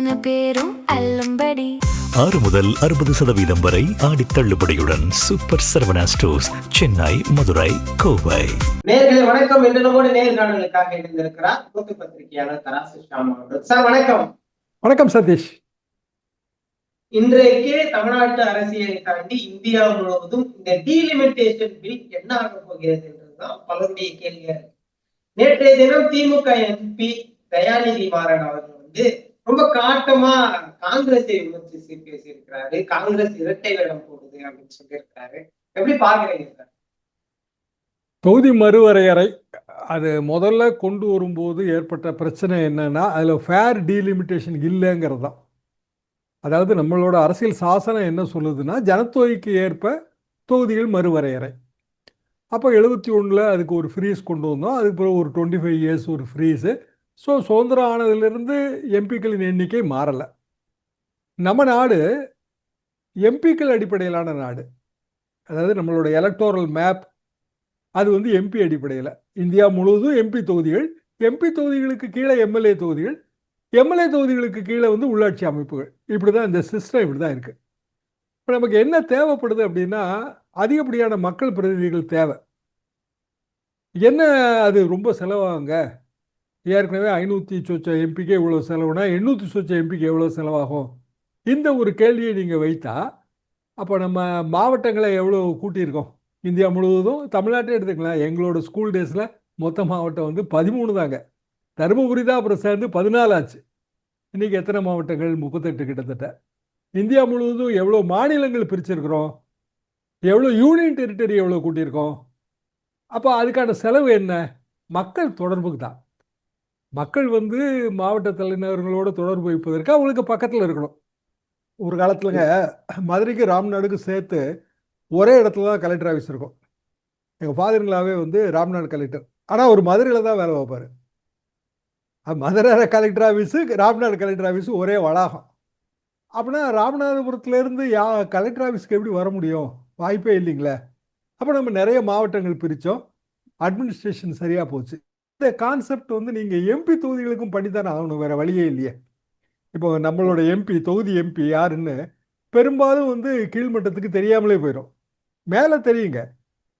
அத்தனை பேரும் அல்லும்படி 6 முதல் 60% வரை ஆடி தள்ளுபடியுடன் சூப்பர் சரவணா ஸ்டோர்ஸ், சென்னை, மதுரை, கோவை. நேயர்களே வணக்கம். இன்று நம்மோடு நேர்காணலுக்காக இணைந்திருக்கிறார் மூத்த பத்திரிகையாளர் தராசு ஷாம் அவர்கள். சார் வணக்கம். வணக்கம் சதீஷ். இன்றைக்கு தமிழ்நாட்டு அரசியலை தாண்டி இந்தியா முழுவதும் இந்த டீலிமிட்டேஷன் பில் என்ன ஆக போகிறது என்றுதான் பலருடைய கேள்வியா இருக்கு. நேற்றைய தினம் திமுக எம்பி தயாநிதி மாறன் அவர்கள் ரொம்ப காட்டமா காங்கிரஸை விமர்சித்து பேசியிருக்கிறாரு. காங்கிரஸ் இரட்டை வேடம் போடுது அப்படின்னு சொல்லியிருக்காரு. எப்படி பாக்குறீங்க சார்? தொகுதி மறுவரையறை அது முதல்ல கொண்டு வரும்போது ஏற்பட்ட பிரச்சனை என்னன்னா, அதில் ஃபேர் டீலிமிட்டேஷன் இல்லைங்கிறது தான். அதாவது நம்மளோட அரசியல் சாசனம் என்ன சொல்லுதுன்னா, ஜனத்தொகைக்கு ஏற்ப தொகுதிகள் மறுவரையறை. அப்போ 71 அதுக்கு ஒரு ஃப்ரீஸ் கொண்டு வந்தோம். அதுக்கு பிறகு ஒரு 25 இயர்ஸ் ஒரு ஃப்ரீஸு. ஸோ சுதந்திரம் ஆனதுலேருந்து எம்பிக்களின் எண்ணிக்கை மாறலை. நம்ம நாடு எம்பிக்கள் அடிப்படையிலான நாடு. அதாவது நம்மளோட எலக்டோரல் மேப் அது எம்பி அடிப்படையில். இந்தியா முழுவதும் எம்பி தொகுதிகள், எம்பி தொகுதிகளுக்கு கீழே எம்எல்ஏ தொகுதிகள், எம்எல்ஏ தொகுதிகளுக்கு கீழே உள்ளாட்சி அமைப்புகள். இப்படி தான் இந்த சிஸ்டம் இப்படி தான் இருக்குது. இப்போ நமக்கு என்ன தேவைப்படுது அப்படின்னா, அதிகப்படியான மக்கள் பிரதிநிதிகள் தேவை. என்ன அது ரொம்ப செலவாகுங்க. ஏற்கனவே 500 சொச்ச எம்பிக்கு எவ்வளோ செலவுனா 800 சொச்ச எம்பிக்கு எவ்வளோ செலவாகும்? இந்த ஒரு கேள்வியை நீங்கள் வைத்தா, அப்போ நம்ம மாவட்டங்களை எவ்வளோ கூட்டியிருக்கோம்? இந்தியா முழுவதும் தமிழ்நாட்டே எடுத்துக்கலாம். எங்களோட ஸ்கூல் டேஸில் மொத்த மாவட்டம் 13 தாங்க. தருமபுரி தான் அப்புறம் சேர்ந்து 14 ஆச்சு. இன்றைக்கி எத்தனை மாவட்டங்கள்? 38 கிட்டத்தட்ட. இந்தியா முழுவதும் எவ்வளோ மாநிலங்கள் பிரிச்சிருக்கிறோம்? எவ்வளோ யூனியன் டெரிட்டரி எவ்வளோ கூட்டியிருக்கோம்? அப்போ அதுக்கான செலவு என்ன? மக்கள் தொடர்புக்கு தான். மக்கள் மாவட்ட தலைநகர்களோடு தொடர்பு வைப்பதற்கு அவங்களுக்கு பக்கத்தில் இருக்கணும். ஒரு காலத்துலங்க மதுரைக்கு ராம்நாடுக்கு சேர்த்து ஒரே இடத்துல தான் கலெக்டர் ஆஃபீஸ் இருக்கும். எங்கள் ஃபாதருங்களாவே ராம்நாடு கலெக்டர். ஆனால் ஒரு மதுரையில் தான் வேலை வைப்பார். Madurai collector office, Ramnad collector office ஒரே வளாகம். அப்படின்னா ராமநாதபுரத்துலேருந்து கலெக்டர் ஆஃபீஸ்க்கு எப்படி வர முடியும்? வாய்ப்பே இல்லைங்களே. அப்போ நம்ம நிறைய மாவட்டங்கள் பிரித்தோம். அட்மினிஸ்ட்ரேஷன் சரியாக போச்சு. இந்த கான்செப்ட் நீங்கள் எம்பி தொகுதிகளுக்கும் பண்ணித்தானே ஆகணும், வேறு வழியே இல்லையே. இப்போ நம்மளோட எம்பி தொகுதி எம்பி யாருன்னு பெரும்பாலும் கீழ்மட்டத்துக்கு தெரியாமலே போயிடும். மேலே தெரியுங்க,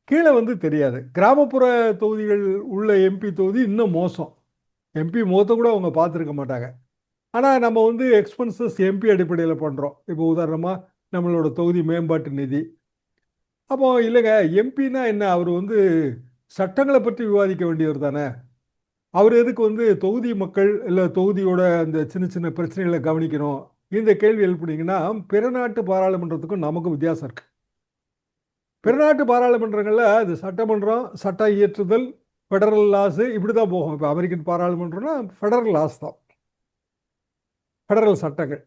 கீழே தெரியாது. கிராமப்புற தொகுதிகள் உள்ள எம்பி தொகுதி இன்னும் மோசம். எம்பி முகத்தை கூட அவங்க பார்த்துருக்க மாட்டாங்க. ஆனால் நம்ம எக்ஸ்பென்சஸ் எம்பி அடிப்படையில் பண்ணுறோம். இப்போ உதாரணமாக நம்மளோட தொகுதி மேம்பாட்டு நிதி. அப்போ இல்லைங்க, எம்பின்னா என்ன? அவர் சட்டங்களை பற்றி விவாதிக்க வேண்டியவர் தானே. அவர் எதுக்கு தொகுதி மக்கள் இல்லை தொகுதியோட அந்த சின்ன சின்ன பிரச்சனைகளை கவனிக்கணும்? இந்த கேள்வி எழுப்புனீங்கன்னா, பிற நாட்டு பாராளுமன்றத்துக்கும் நமக்கும் வித்தியாசம் இருக்கு. பிற நாட்டு பாராளுமன்றங்களில் அது சட்டமன்றம், சட்டம் இயற்றுதல், ஃபெடரல் லாஸு இப்படி தான் போகும். இப்போ அமெரிக்கன் பாராளுமன்றம்னா ஃபெடரல் லாஸ் தான், ஃபெடரல் சட்டங்கள்.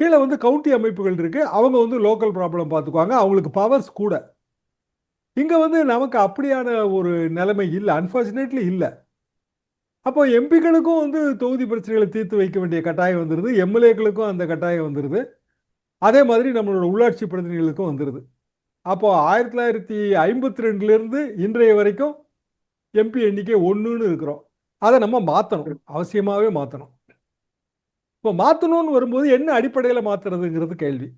கீழே கவுண்டி அமைப்புகள் இருக்குது. அவங்க லோக்கல் ப்ராப்ளம் பார்த்துக்குவாங்க. அவங்களுக்கு பவர்ஸ் கூட. இங்கே நமக்கு அப்படியான ஒரு நிலைமை இல்லை, அன்ஃபார்ச்சுனேட்லி இல்லை. அப்போ எம்பிக்களுக்கும் தொகுதி பிரச்சனைகளை தீர்த்து வைக்க வேண்டிய கட்டாயம் வந்துடுது. எம்எல்ஏக்களுக்கும் அந்த கட்டாயம் வந்துடுது. அதே மாதிரி நம்மளோட உள்ளாட்சி பிரதிநிதிகளுக்கும் வந்துடுது. அப்போ 1952 இன்றைய வரைக்கும் எம்பி எண்ணிக்கை 1ன்னு இருக்கிறோம். அதை நம்ம மாற்றணும், அவசியமாகவே மாற்றணும். இப்போ மாற்றணும்னு வரும்போது என்ன அடிப்படையில் மாற்றுறதுங்கிறது கேள்வி.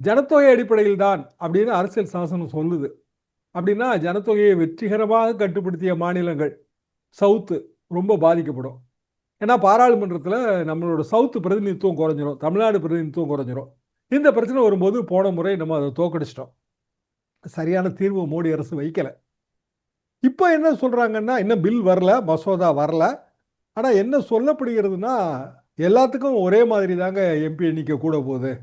ஜனத்தொகை அடிப்படையில் தான் அப்படின்னு அரசியல் சாசனம் சொல்லுது. அப்படின்னா ஜனத்தொகையை வெற்றிகரமாக கட்டுப்படுத்திய மாநிலங்கள் சவுத்து ரொம்ப பாதிக்கப்படும். ஏன்னா பாராளுமன்றத்தில் நம்மளோட சவுத்து பிரதிநிதித்துவம் குறைஞ்சிரும், தமிழ்நாடு பிரதிநிதித்துவம் குறைஞ்சிரும். இந்த பிரச்சனை வரும்போது போன முறை நம்ம அதை தோக்கடிச்சிட்டோம். சரியான தீர்வு மோடி அரசு வைக்கலை. இப்போ என்ன சொல்கிறாங்கன்னா, இன்னும் பில் வரல, மசோதா வரல. ஆனால் என்ன சொல்லப்படுகிறதுனா, எல்லாத்துக்கும் ஒரே மாதிரி தாங்க எம்பி எண்ணிக்கை கூட போகுது.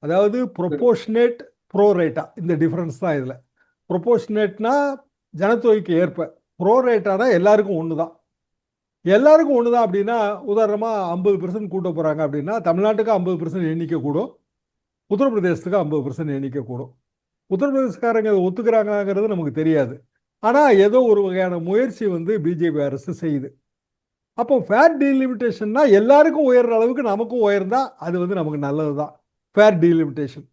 அதாவது ப்ரொபோர்ஷனேட் ப்ரோரேட்டா, இந்த டிஃப்ரென்ஸ் தான் இதில். ப்ரொபோர்ஷனேட்னா ஜனத்தொகைக்கு ஏற்ப, ப்ரோரேட்டானா எல்லாருக்கும் ஒன்று தான். எல்லாருக்கும் ஒன்று தான் அப்படின்னா, உதாரணமாக 50% கூட்ட போகிறாங்க அப்படின்னா, தமிழ்நாட்டுக்கு 50% எண்ணிக்கை கூடும், உத்தரப்பிரதேசத்துக்கு 50% எண்ணிக்கை கூடும். உத்தரப்பிரதேசக்காரங்க அதை ஒத்துக்கிறாங்கிறது நமக்கு தெரியாது. ஆனால் ஏதோ ஒரு வகையான முயற்சி பிஜேபி அரசு செய்யுது. அப்போ ஃபேர் டீலிமிட்டேஷன்னா எல்லாருக்கும் உயர்ற அளவுக்கு நமக்கும் உயர்ந்தால் அது நமக்கு நல்லது தான் ஃபேர் டீலிமிட்டேஷன்.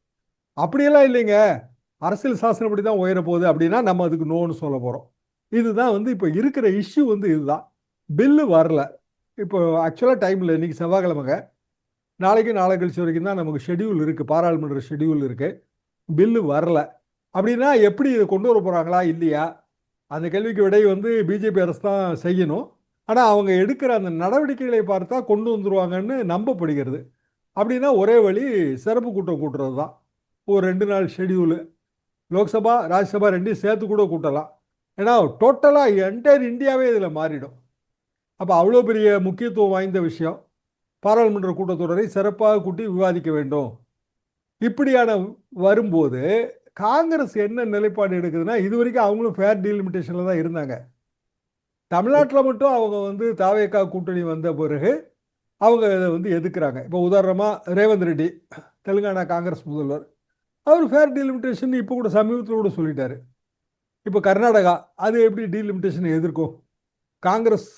அப்படியெல்லாம் இல்லைங்க, அரசியல் சாசனப்படி தான் உயர போகுது அப்படின்னா நம்ம அதுக்கு நோன்னு சொல்ல போகிறோம். இதுதான் இப்போ இருக்கிற இஷ்யூ இதுதான். பில்லு வரல. இப்போ ஆக்சுவலாக டைமில் இன்றைக்கி செவ்வாய்க்கிழமைங்க, நாளைக்கு நாளை கழிச்சு வரைக்கும் தான் நமக்கு ஷெடியூல் இருக்குது, பாராளுமன்ற ஷெடியூல் இருக்குது. பில்லு வரல அப்படின்னா எப்படி இதை கொண்டு வர போகிறாங்களா இல்லையா, அந்த கேள்விக்கு விடை வந்து பிஜேபி அரசு தான் செய்யணும். ஆனால் அவங்க எடுக்கிற அந்த நடவடிக்கைகளை பார்த்தா கொண்டு வந்துருவாங்கன்னு நம்பப்படுகிறது. அப்படின்னா ஒரே வழி சிறப்பு கூட்டம் கூட்டுறது தான். ஒரு 2 நாள் ஷெடியூலு, லோக்சபா ராஜ்யசபா ரெண்டையும் சேர்த்து கூட கூட்டலாம். ஏன்னா டோட்டலாக என்டையர் இந்தியாவே இதில் மாறிடும். அப்போ அவ்வளோ பெரிய முக்கியத்துவம் வாய்ந்த விஷயம். பாராளுமன்ற கூட்டத்தொடரை சிறப்பாக கூட்டி விவாதிக்க வேண்டும். இப்படியான வரும்போது காங்கிரஸ் என்ன நிலைப்பாடு எடுக்குதுன்னா, இது வரைக்கும் அவங்களும் ஃபேர் டீலிமிட்டேஷனில் தான் இருந்தாங்க. தமிழ்நாட்டில் மட்டும் அவங்க வந்து தாவேகா கூட்டணி வந்த பிறகு அவங்க இதை வந்து எதிர்க்கிறாங்க. இப்போ உதாரணமாக ரேவந்த் ரெட்டி, தெலுங்கானா காங்கிரஸ் முதல்வர், அவர் ஃபேர் டீலிமிட்டேஷன் இப்போ கூட சமீபத்தில் கூட சொல்லிட்டாரு. இப்போ கர்நாடகா அது எப்படி டீலிமிட்டேஷனை எதிர்க்கும்? காங்கிரஸ்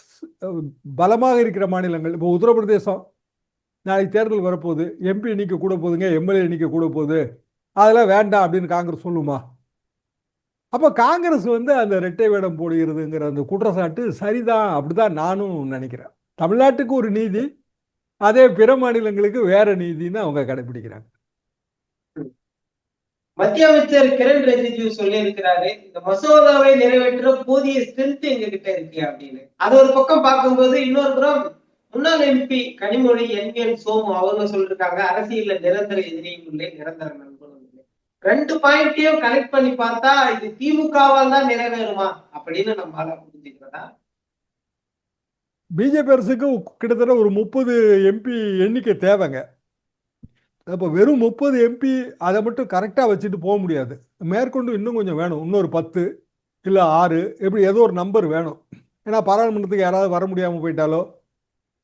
பலமாக இருக்கிற மாநிலங்கள், இப்போ உத்தரப்பிரதேசம் நாளைக்கு தேர்தல் வரப்போகுது, எம்பி எண்ணிக்கை கூட போகுதுங்க, எம்எல்ஏ எண்ணிக்கை கூட போகுது, அதெல்லாம் வேண்டாம் அப்படின்னு காங்கிரஸ் சொல்லுமா? அப்போ காங்கிரஸ் வந்து அந்த இரட்டை வேடம் போடுகிறதுங்கிற அந்த குற்றச்சாட்டு சரிதான், அப்படிதான் நானும் நினைக்கிறேன். தமிழ்நாட்டுக்கு ஒரு நீதி, அதே பிற மாநிலங்களுக்கு வேற நீதின்னு அவங்க கடைபிடிக்கிறாங்க. மத்திய அமைச்சர் கிரண் ரிஜிஜு சொல்லி இருக்கிறாரு, இந்த மசோதாவை நிறைவேற்ற போதிய ஸ்ட்ரென்த் எங்க கிட்ட இருக்கு அப்படின்னு. அது ஒரு பக்கம் பார்க்கும்போது, இன்னொரு புறம் முன்னாள் எம்பி கனிமொழி என் சோமு அவங்க சொல்லிருக்காங்க, அரசியல்ல நிரந்தர எதிரியும் இல்லை, நிரந்தர நண்பனும் இல்லை. 2 பாயிண்டையும் கனெக்ட் பண்ணி பார்த்தா இது திமுகவால் தான் நிறைவேறுமா அப்படின்னு நம்மளால புரிஞ்சுக்கிறதா? பிஜேபி அரசுக்கு கிட்டத்தட்ட ஒரு 30 எம்பி எண்ணிக்கை தேவைங்க. அப்போ வெறும் 30 எம்பி அதை மட்டும் கரெக்டாக வச்சுட்டு போக முடியாது. மேற்கொண்டு இன்னும் கொஞ்சம் வேணும், இன்னொரு 10 இல்லை 6 இப்படி ஏதோ ஒரு நம்பர் வேணும். ஏன்னா பாராளுமன்றத்துக்கு யாராவது வர முடியாமல் போயிட்டாலோ,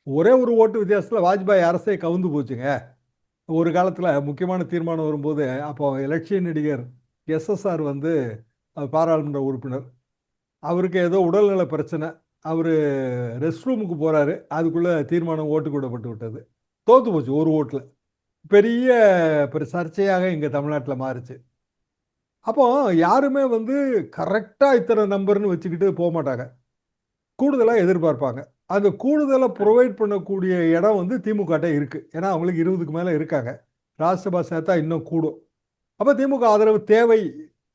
ஒரே ஒரு ஓட்டு வித்தியாசத்தில் வாஜ்பாய் அரசே கவுந்து போச்சுங்க. ஒரு காலத்தில் முக்கியமான தீர்மானம் வரும்போது அப்போ இலட்சிய நடிகர் எஸ்எஸ்ஆர் வந்து பாராளுமன்ற உறுப்பினர், அவருக்கு ஏதோ உடல்நல பிரச்சனை, அவர் ரெஸ்ட் ரூமுக்கு போகிறாரு, அதுக்குள்ளே தீர்மானம் ஓட்டு கூடப்பட்டு விட்டது, தோற்று போச்சு ஒரு ஓட்டில். பெரிய சர்ச்சையாக இங்கே தமிழ்நாட்டில் மாறுச்சு. அப்போ யாருமே வந்து கரெக்டாக இத்தனை நம்பர்னு வச்சுக்கிட்டு போக மாட்டாங்க, கூடுதலாக எதிர்பார்ப்பாங்க. அந்த கூடுதலாக ப்ரொவைட் பண்ணக்கூடிய இடம் வந்து திமுகட்ட இருக்குது. ஏன்னா அவங்களுக்கு 20க்கு மேலே இருக்காங்க, ராஜ்யசபா சேர்த்தா இன்னும் கூடும். அப்போ திமுக ஆதரவு தேவை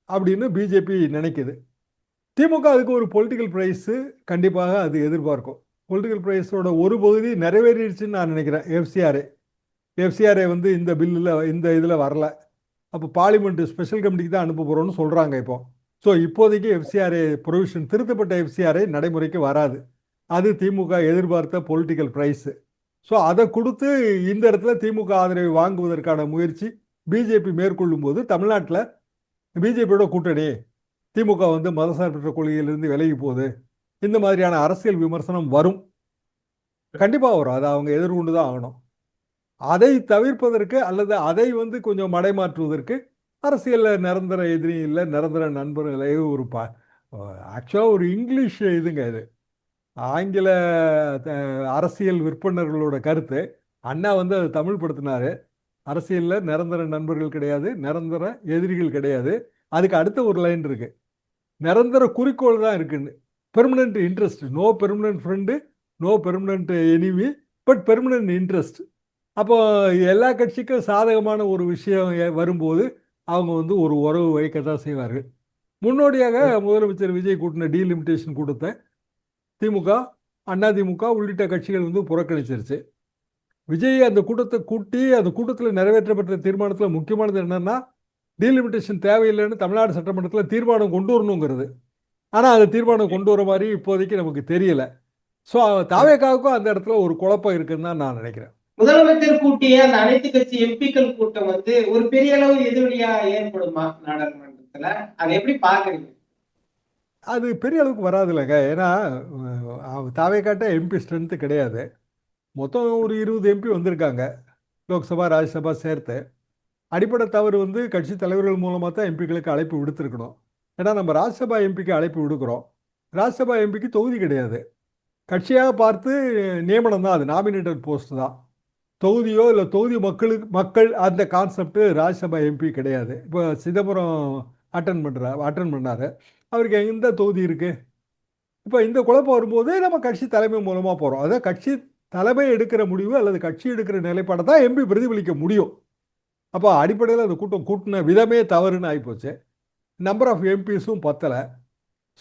அப்படின்னு பிஜேபி நினைக்குது. திமுக அதுக்கு ஒரு பொலிட்டிக்கல் ப்ரைஸு கண்டிப்பாக அது எதிர்பார்க்கும். பொலிட்டிக்கல் ப்ரைஸோட ஒரு பகுதி நிறைவேறிடுச்சுன்னு நான் நினைக்கிறேன். எஃப்சிஆர்ஏ வந்து இந்த பில்லில் இந்த இதில் வரல. அப்போ பார்லிமெண்ட் ஸ்பெஷல் கமிட்டிக்கு தான் அனுப்ப போகிறோன்னு சொல்கிறாங்க இப்போ. ஸோ இப்போதைக்கு எஃப்சிஆர்ஏ ப்ரொவிஷன், திருத்தப்பட்ட எஃப்சிஆர்ஏ நடைமுறைக்கு வராது. அது திமுக எதிர்பார்த்த பொலிட்டிக்கல் ப்ரைஸு. ஸோ அதை கொடுத்து இந்த இடத்துல திமுக ஆதரவை வாங்குவதற்கான முயற்சி பிஜேபி மேற்கொள்ளும் போது தமிழ்நாட்டில் பிஜேபியோட கூட்டணி, திமுக வந்து மதசார்பற்ற கொள்கையிலிருந்து விலகி போகுது, இந்த மாதிரியான அரசியல் விமர்சனம் வரும், கண்டிப்பாக வரும். அதை அவங்க எதிர்கொண்டு தான் ஆகணும். அதை தவிர்ப்பதற்கு அல்லது அதை வந்து கொஞ்சம் மடைமாற்றுவதற்கு அரசியலில் நிரந்தர எதிரி இல்லை, நிரந்தர நண்பர்களே ஒரு ஆக்சுவலாக ஒரு இங்கிலீஷ் இதுங்க இது, ஆங்கில அரசியல் விற்பனர்களோட கருத்து. அண்ணா வந்து அதை தமிழ் படுத்தினாரு. அரசியலில் நிரந்தர நண்பர்கள் கிடையாது, நிரந்தர எதிரிகள் கிடையாது. அதுக்கு அடுத்த ஒரு லைன் இருக்கு, நிரந்தர குறிக்கோள் தான் இருக்குன்னு. Permanent interest, no permanent friend, no permanent enemy, but permanent interest. அப்போ எல்லா கட்சிக்கும் சாதகமான ஒரு விஷயம் வரும்போது அவங்க வந்து ஒரு உறவு வைக்கத்தான் செய்வார்கள். முன்னோடியாக முதலமைச்சர் விஜய் கூட்டின டீலிமிட்டேஷன் கூட்டத்தை திமுக, அதிமுக உள்ளிட்ட கட்சிகள் வந்து புறக்கணிச்சிருச்சு. விஜய் அந்த கூட்டத்தை கூட்டி அந்த கூட்டத்தில் நிறைவேற்றப்பட்ட தீர்மானத்தில் முக்கியமானது என்னன்னா, டீலிமிட்டேஷன் தேவையில்லைன்னு தமிழ்நாடு சட்டமன்றத்தில் தீர்மானம் கொண்டு வரணுங்கிறது. ஆனால் அந்த தீர்மானம் கொண்டு வர மாதிரி இப்போதைக்கு நமக்கு தெரியல. ஸோ தாவேகாவுக்கும் அந்த இடத்துல ஒரு குழப்பம் இருக்குன்னு தான் நான் நினைக்கிறேன். முதலமைச்சர் கூட்டிய அந்த அனைத்து கட்சி எம்பிக்கள் கூட்டம் வந்து ஒரு பெரிய அளவு எதிரொலியா ஏற்படுமா நாடாளுமன்றத்துல? அதை எப்படி பாக்குறீங்க? அது பெரிய அளவுக்கு வராது இல்லைங்க. ஏன்னா தாவேகாட்ட எம்பி ஸ்ட்ரென்த்து கிடையாது. மொத்தம் ஒரு 20 எம்பி வந்திருக்காங்க, லோக்சபா ராஜ்யசபா சேர்த்து. அடிப்படை தவறு வந்து கட்சி தலைவர்கள் மூலமாக தான் எம்பிக்களுக்கு அழைப்பு விடுத்திருக்கணும். ஏன்னா நம்ம ராஜ்யசபா எம்பிக்கு அழைப்பு விடுக்கிறோம், ராஜ்யசபா எம்பிக்கு தொகுதி கிடையாது, கட்சியாக பார்த்து நியமனம் தான், அது நாமினேட்டட் போஸ்ட் தான். தொகுதியோ இல்லை தொகுதி மக்கள் அந்த கான்செப்ட் ராஜ்யசபா எம்பி கிடையாது. இப்போ சிதம்பரம் அட்டன் பண்ணார், அவருக்கு எந்த தொகுதி இருக்குது? இப்போ இந்த குழப்பம் வரும்போது நம்ம கட்சி தலைமை மூலமாக போகிறோம். அதாவது கட்சி தலைமை எடுக்கிற முடிவு அல்லது கட்சி எடுக்கிற நிலைப்பாடை தான் எம்பி பிரதிபலிக்க முடியும். அப்போ அடிப்படையில் அந்த கூட்டம் கூட்டின விதமே தவறுன்னு ஆகிப்போச்சு. நம்பர் ஆஃப் எம்பிஸும் பத்தலை.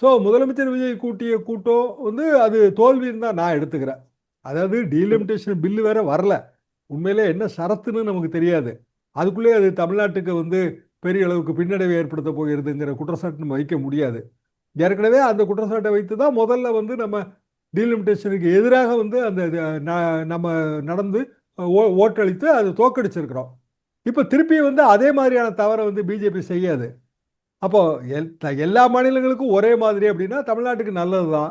ஸோ முதலமைச்சர் விஜய் கூட்டிய கூட்டம் வந்து அது தோல்வின்னு தான் நான் எடுத்துக்கிறேன். அதாவது டீலிமிட்டேஷன் பில்லு வேற வரல. உண்மையிலே என்ன ஷரத்துன்னு நமக்கு தெரியாது. அதுக்குள்ளே அது தமிழ்நாட்டுக்கு வந்து பெரிய அளவுக்கு பின்னடைவை ஏற்படுத்த போகிறதுங்கிற குற்றச்சாட்டு நம்ம வைக்க முடியாது. ஏற்கனவே அந்த குற்றச்சாட்டை வைத்து தான் முதல்ல வந்து நம்ம டீலிமிட்டேஷனுக்கு எதிராக வந்து அந்த நம்ம நடந்து ஓட்டளித்து அது தோக்கடிச்சிருக்கிறோம். இப்போ திருப்பி வந்து அதே மாதிரியான தவறை வந்து பிஜேபி செய்யாது. அப்போ எல்லா மாநிலங்களுக்கும் ஒரே மாதிரி அப்படின்னா தமிழ்நாட்டுக்கு நல்லது தான்.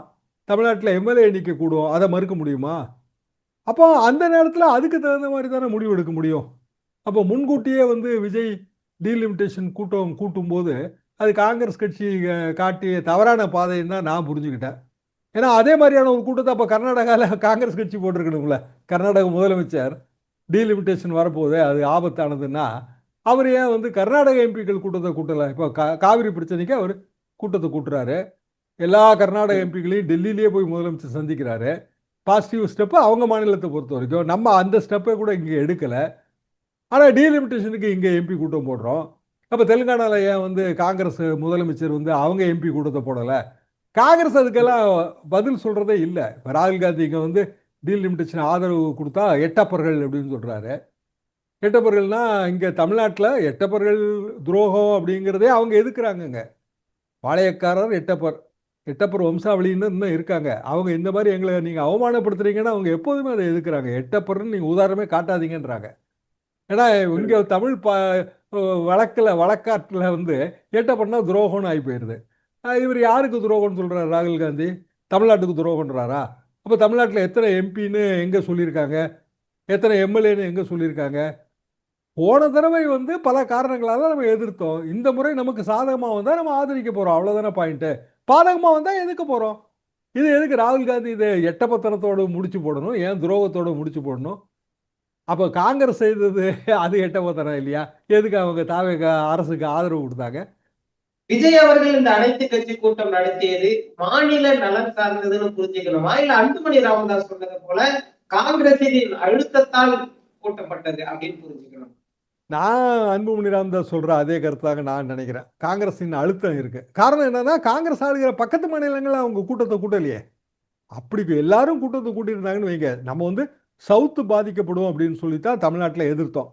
தமிழ்நாட்டில் எம்எல்ஏ எண்ணிக்கை கூடும், அதை மறுக்க முடியுமா? அப்போ அந்த நேரத்தில் அதுக்கு தகுந்த மாதிரி தானே முடிவு எடுக்க முடியும். அப்போ முன்கூட்டியே வந்து விஜய் டீலிமிட்டேஷன் கூட்டும் போது அது காங்கிரஸ் கட்சி காட்டிய தவறான பாதைன்னு தான் நான் புரிஞ்சுக்கிட்டேன். ஏன்னா அதே மாதிரியான ஒரு கூட்டத்தை அப்போ கர்நாடகாவில் காங்கிரஸ் கட்சி போட்டிருக்கணுங்களே. கர்நாடக முதலமைச்சர் டீலிமிட்டேஷன் வரப்போகுது, அது ஆபத்தானதுன்னா அவர் ஏன் வந்து கர்நாடக எம்பிக்கள் கூட்டத்தை கூட்டலை? இப்போ காவிரி பிரச்சனைக்கு அவர் கூட்டத்தை கூட்டுறாரு. எல்லா கர்நாடக எம்பிக்களையும் டெல்லியிலேயே போய் முதலமைச்சர் சந்திக்கிறாரு. பாசிட்டிவ் ஸ்டெப்பு அவங்க மாநிலத்தை பொறுத்த வரைக்கும். நம்ம அந்த ஸ்டெப்பை கூட இங்கே எடுக்கலை. ஆனால் டீலிமிட்டேஷனுக்கு இங்கே எம்பி கூட்டம் போடுறோம். அப்போ தெலுங்கானாவில் ஏன் வந்து காங்கிரஸ் முதலமைச்சர் வந்து அவங்க எம்பி கூட்டத்தை போடலை? காங்கிரஸ் அதுக்கெல்லாம் பதில் சொல்கிறதே இல்லை. இப்போ ராகுல் காந்தி இங்கே வந்து டீலிமிட்டேஷன் ஆதரவு கொடுத்தா எட்டப்பர்கள் அப்படின்னு சொல்கிறாரு. எட்டப்பர்கள்னா இங்கே தமிழ்நாட்டில் எட்டப்பர்கள் துரோகம் அப்படிங்கிறதே அவங்க எதுக்குறாங்கங்க. பாளையக்காரர் எட்டப்பர் வம்சாவளின்னு இன்னும் இருக்காங்க. அவங்க இந்த மாதிரி எங்களை நீங்கள் அவமானப்படுத்துறீங்கன்னா அவங்க எப்போதுமே அதை எதுக்குறாங்க. எட்டப்பர்னு நீங்கள் உதாரணமே காட்டாதீங்கன்றாங்க. ஏன்னா இங்கே தமிழ் வழக்காற்றில் வந்து எட்டப்பர்னா துரோகம்னு ஆகி போயிடுது. இவர் யாருக்கு துரோகம்னு சொல்கிறார்? ராகுல் காந்தி தமிழ்நாட்டுக்கு துரோகன்றாரா? அப்போ தமிழ்நாட்டில் எத்தனை எம்பின்னு எங்கே சொல்லியிருக்காங்க? எத்தனை எம்எல்ஏன்னு எங்கே சொல்லியிருக்காங்க? போன தடவை வந்து பல காரணங்களால் நம்ம எதிர்த்தோம். இந்த முறை நமக்கு சாதகமாக வந்தால் நம்ம ஆதரிக்க போகிறோம், அவ்வளோதானே பாயிண்ட்டு. பாதகமாக வந்தால் எதுக்கு போகிறோம்? இது எதுக்கு ராகுல் காந்தி இதை எட்டப்பத்திரத்தோடு முடிச்சு போடணும்? ஏன் துரோகத்தோடு முடிச்சு போடணும்? அப்போ காங்கிரஸ் செய்தது அது எட்டப்பத்திரம் இல்லையா? எதுக்கு அவங்க தாவேக அரசுக்கு ஆதரவு கொடுத்தாங்க? விஜய் அவர்கள் இந்த அனைத்து கட்சி கூட்டம் நடத்தியது மாநில நலன் சார்ந்ததுன்னு புரிஞ்சுக்கணுமா, இல்ல அன்புமணி ராமதாஸ் சொன்னது போல காங்கிரசின் அழுத்தத்தால் கூட்டப்பட்டது அப்படின்னு புரிஞ்சுக்கணும்? நான் அன்புமணி ராமதாஸ் சொல்ற அதே கருத்தாக நான் நினைக்கிறேன். காங்கிரஸின் அழுத்தம் இருக்கு. காரணம் என்னன்னா, காங்கிரஸ் ஆளுகிற பக்கத்து மாநிலங்களில் அவங்க கூட்டத்தை கூட்டலையே. அப்படி எல்லாரும் கூட்டத்தை கூட்டியிருந்தாங்கன்னு வைங்க, நம்ம வந்து சவுத்து பாதிக்கப்படும் அப்படின்னு சொல்லித்தான் தமிழ்நாட்டில் எதிர்த்தோம்.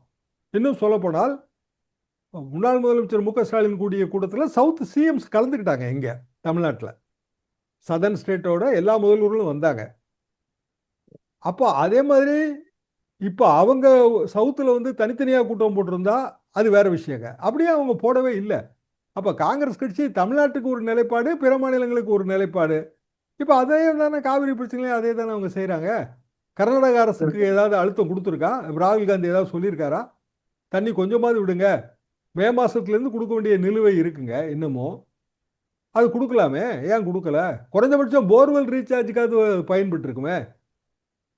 இன்னும் சொல்ல போனால் முன்னாள் முதலமைச்சர் மு.க. ஸ்டாலின் கூடிய கூட்டத்தில் சவுத் சிஎம்ஸ் கலந்துக்கிட்டாங்க. இங்க தமிழ்நாட்டில் சதர்ன் ஸ்டேட்டோட எல்லா முதல்வர்களும் வந்தாங்க. அப்போ அதே மாதிரி இப்போ அவங்க சவுத்தில் வந்து தனித்தனியாக கூட்டம் போட்டிருந்தா அது வேற விஷயங்க. அப்படியே அவங்க போடவே இல்லை. அப்போ காங்கிரஸ் கட்சி தமிழ்நாட்டுக்கு ஒரு நிலைப்பாடு, பிற மாநிலங்களுக்கு ஒரு நிலைப்பாடு. இப்போ அதே தானே காவிரி பிரச்சனையும் அதே தானே அவங்க செய்கிறாங்க. கர்நாடக அரசுக்கு ஏதாவது அழுத்தம் கொடுத்துருக்கா? ராகுல் காந்தி ஏதாவது சொல்லியிருக்காரா? தண்ணி கொஞ்சமாவது விடுங்க, மே மாதத்துலேருந்து கொடுக்க வேண்டிய நிலுவை இருக்குங்க இன்னமும், அது கொடுக்கலாமே, ஏன் கொடுக்கல? குறைஞ்சபட்சம் போர்வெல் ரீசார்ஜுக்காவது பயன்பட்டு இருக்குமே.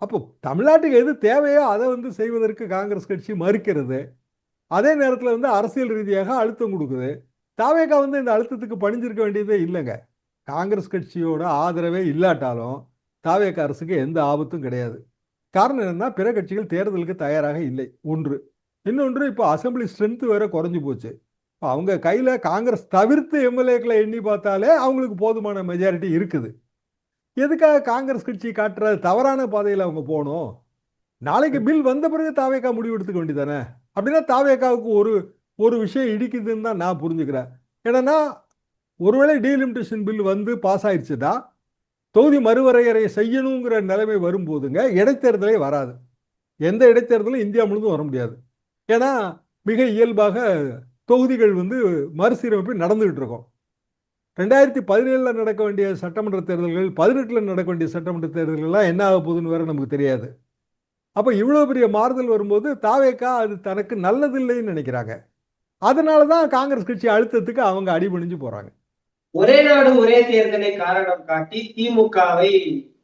அப்போ தமிழ்நாட்டுக்கு எது தேவையோ அதை வந்து செய்வதற்கு காங்கிரஸ் கட்சி மறுக்கிறது. அதே நேரத்தில் வந்து அரசியல் ரீதியாக அழுத்தம் கொடுக்குது. தாவேகா வந்து இந்த அழுத்தத்துக்கு பணிஞ்சிருக்க வேண்டியதே இல்லைங்க. காங்கிரஸ் கட்சியோட ஆதரவே இல்லாட்டாலும் தாவேகா அரசுக்கு எந்த ஆபத்தும் கிடையாது. காரணம் என்னன்னா, பிற கட்சிகள் தேர்தலுக்கு தயாராக இல்லை ஒன்று. இன்னொன்று, இப்போ அசம்பிளி ஸ்ட்ரென்த் வேற குறைஞ்சி போச்சு. அவங்க கையில் காங்கிரஸ் தவிர்த்து எம்எல்ஏக்களை எண்ணி பார்த்தாலே அவங்களுக்கு போதுமான மெஜாரிட்டி இருக்குது. எதுக்காக காங்கிரஸ் கட்சி காட்டுற தவறான பாதையில் அவங்க போகணும்? நாளைக்கு பில் வந்த பிறகு தாவேகா முடிவு எடுத்துக்க வேண்டியதானே. அப்படின்னா தாவேகாவுக்கு ஒரு விஷயம் இடிக்குதுன்னு தான் நான் புரிஞ்சுக்கிறேன். என்னன்னா, ஒருவேளை டீலிமிட்டேஷன் பில் வந்து பாஸ் ஆயிடுச்சுன்னா தொகுதி மறுவரையறை செய்யணுங்கிற நிலைமை வரும்போதுங்க இடைத்தேர்தலே வராது. எந்த இடைத்தேர்தலும் இந்தியா முழுதும் வர முடியாது. ஏன்னா மிக இயல்பாக தொகுதிகள் வந்து மறுசீரமைப்பு நடந்துகிட்டு இருக்கும். 2017 நடக்க வேண்டிய சட்டமன்ற தேர்தல்கள், 18 நடக்க வேண்டிய சட்டமன்ற தேர்தல்கள்லாம் என்ன ஆக போகுதுன்னு வேற நமக்கு தெரியாது. அப்போ இவ்வளோ பெரிய மாறுதல் வரும்போது தாவேகா அது தனக்கு நல்லதில்லைன்னு நினைக்கிறாங்க. அதனால தான் காங்கிரஸ் கட்சி அழுத்தத்துக்கு அவங்க அடிபணிஞ்சு போறாங்க. ஒரே நாடு ஒரே தேர்தலை காரணம் காட்டி திமுகவை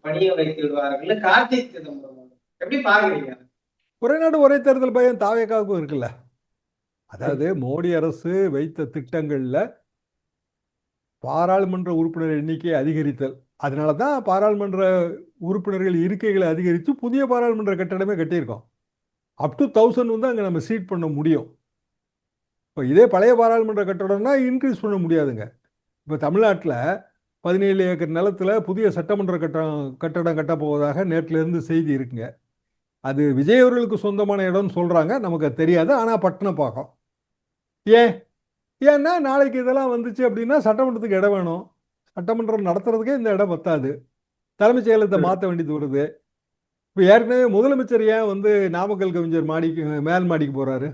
பணிய வைத்து விடுவார்கள் கார்த்திக் சிதம்பரம். எப்படி பாக்குறீங்க? ஒரே நாடு ஒரே தேர்தல் பயம் தாவேகாவுக்கும் இருக்குல்ல. அதாவது மோடி அரசு வைத்த திட்டங்கள்ல பாராளுமன்ற உறுப்பினர் எண்ணிக்கையை அதிகரித்தல், அதனால தான் பாராளுமன்ற உறுப்பினர்கள் இருக்கைகளை அதிகரித்து புதிய பாராளுமன்ற கட்டடமே கட்டியிருக்கோம். அப் டு 1000 வந்து அங்கே நம்ம சீட் பண்ண முடியும். இப்போ இதே பழைய பாராளுமன்ற கட்டடம்னா இன்க்ரீஸ் பண்ண முடியாதுங்க. இப்போ தமிழ்நாட்டில் 17 ஏக்கர் நிலத்தில் புதிய சட்டமன்ற கட்டடம் கட்டப்போவதாக நேற்றிலிருந்து செய்தி இருக்குங்க. அது விஜய் அவர்களுக்கு சொந்தமான இடம்னு சொல்கிறாங்க, நமக்கு அது தெரியாது. ஆனால் பட்டணப்பாக்கம் ஏன்னா நாளைக்கு இதெல்லாம் வந்துச்சு அப்படின்னா சட்டமன்றத்துக்கு இடம் வேணும். சட்டமன்றம் நடத்துறதுக்கே இந்த இடம் பத்தாது. தலைமைச் செயலகத்தை மாற்ற வேண்டியது வருது. இப்போ ஏற்கனவே முதலமைச்சர் ஏன் வந்து நாமக்கல் கவிஞர் மாடிக்கு மேல் மாடிக்கு போகிறாரு?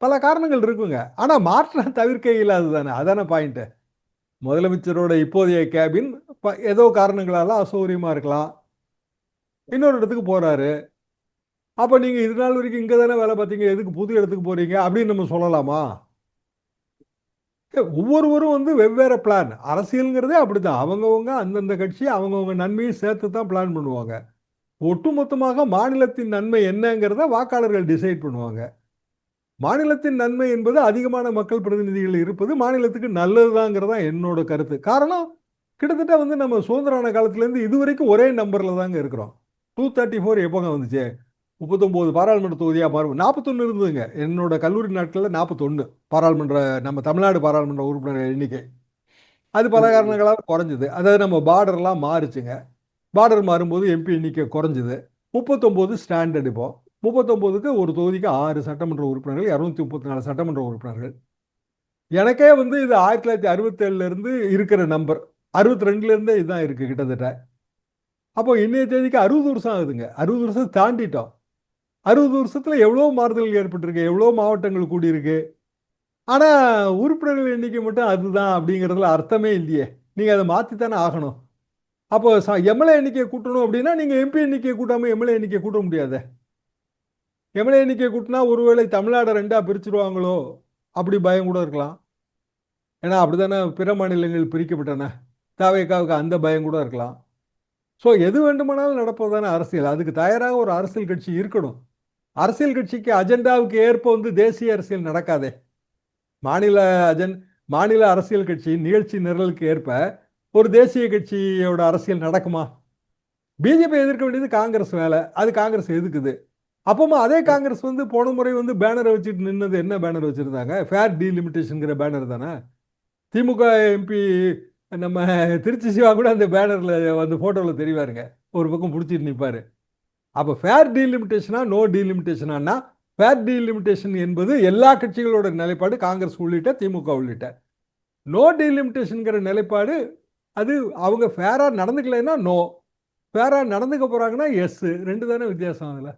பல காரணங்கள் இருக்குங்க. ஆனால் மாற்றம் தவிர்க்க இல்லாது தானே, அதான பாயிண்ட்டு. முதலமைச்சரோட இப்போதைய கேபின் ஏதோ காரணங்களால அசௌகரியமாக இருக்கலாம், இன்னொரு இடத்துக்கு போகிறாரு. அப்போ நீங்கள் இது நாள் வரைக்கும் இங்கே தானே வேலை பார்த்தீங்க, எதுக்கு புது இடத்துக்கு போகிறீங்க அப்படின்னு நம்ம சொல்லலாமா? ஒவ்வொருவரும் வந்து வெவ்வேறு பிளான். அரசியலுங்கிறதே அப்படிதான். அவங்கவுங்க அந்தந்த கட்சி அவங்கவுங்க நன்மையை சேர்த்து தான் பிளான் பண்ணுவாங்க. ஒட்டுமொத்தமாக மாநிலத்தின் நன்மை என்னங்கிறத வாக்காளர்கள் டிசைட் பண்ணுவாங்க. மாநிலத்தின் நன்மை என்பது அதிகமான மக்கள் பிரதிநிதிகள் இருப்பது மாநிலத்துக்கு நல்லதுதாங்கிறதா என்னோட கருத்து. காரணம், கிட்டத்தட்ட வந்து நம்ம சுதந்திரான காலத்திலேருந்து இதுவரைக்கும் ஒரே நம்பரில் தாங்க இருக்கிறோம். 234 எப்போங்க வந்துச்சு? 39 பாராளுமன்ற தொகுதியாக மாறும். 41 இருந்ததுங்க என்னோட கல்லூரி நாட்களில். 41 பாராளுமன்ற நம்ம தமிழ்நாடு பாராளுமன்ற உறுப்பினர் எண்ணிக்கை. அது பல காரணங்களால் குறைஞ்சிது. அதாவது நம்ம பார்டர்லாம் மாறுச்சுங்க. பார்டர் மாறும்போது எம்பி எண்ணிக்கை குறைஞ்சிது. 39 ஸ்டாண்டர்ட். இப்போ 39க்கு ஒரு தொகுதிக்கு 6 சட்டமன்ற உறுப்பினர்கள், 234 சட்டமன்ற உறுப்பினர்கள். எனக்கே வந்து இது 1967 இருக்கிற நம்பர். 62 இதுதான் இருக்கு கிட்டத்தட்ட. அப்போ இன்னைய தேதிக்கு 60 வருஷம் ஆகுதுங்க. 60 வருஷம் தாண்டிட்டோம். 60 வருஷத்துல எவ்வளோ மாறுதல் ஏற்பட்டிருக்கு, எவ்வளோ மாவட்டங்கள் கூடியிருக்கு. ஆனால் உறுப்பினர்கள் எண்ணிக்கை மட்டும் அதுதான் அப்படிங்கிறதுல அர்த்தமே இல்லையே. நீங்கள் அதை மாற்றித்தானே ஆகணும். அப்போ எம்எல்ஏ எண்ணிக்கையை கூட்டணும் அப்படின்னா நீங்கள் எம்பி எண்ணிக்கையை கூட்டாமல் எம்எல்ஏ எண்ணிக்கையை கூட்ட முடியாது. எம்எல்ஏ எண்ணிக்கையை கூட்டினா ஒருவேளை தமிழ்நாடு 2ஆக பிரிச்சுருவாங்களோ அப்படி பயம் கூட இருக்கலாம். ஏன்னா அப்படித்தானே பிற மாநிலங்கள் பிரிக்கப்பட்டன. தாவேக்காவுக்கு அந்த பயம் கூட இருக்கலாம். ஸோ எது வேண்டுமானாலும் நடப்பதானே அரசியல். அதுக்கு தயாராக ஒரு அரசியல் கட்சி இருக்கணும். அரசியல் கட்சிக்கு அஜெண்டாவுக்கு ஏற்ப வந்து தேசிய அரசியல் நடக்காதே. மாநில அரசியல் கட்சி நிகழ்ச்சி நிரலுக்கு ஏற்ப ஒரு தேசிய கட்சியோட அரசியல் நடக்குமா? பிஜேபி எதிர்க்க வேண்டியது காங்கிரஸ் வேலை. அது காங்கிரஸ் எதுக்குது? அப்போமா அதே காங்கிரஸ் வந்து போன முறை வந்து பேனரை வச்சுட்டு நின்னது என்ன பேனர் வச்சுருந்தாங்க? ஃபேர் டீலிமிட்டேஷனுங்கிற பேனர் தானே. திமுக எம்பி நம்ம திருச்சி சிவா கூட அந்த பேனரில் அந்த ஃபோட்டோவில் தெரிவாருங்க, ஒரு பக்கம் பிடிச்சிட்டு நிற்பார். அப்போ ஃபேர் டீலிமிட்டேஷனா நோ டீலிமிட்டேஷனா? ஃபேர் டீலிமிட்டேஷன் என்பது எல்லா கட்சிகளோட நிலைப்பாடு, காங்கிரஸ் உள்ளிட்ட திமுக உள்ளிட்ட. நோ டீலிமிட்டேஷனுங்கிற நிலைப்பாடு அது அவங்க ஃபேராக நடந்துக்கலைன்னா நோ, ஃபேராக நடந்துக்க போகிறாங்கன்னா எஸ். 2 தானே வித்தியாசம் அதில்.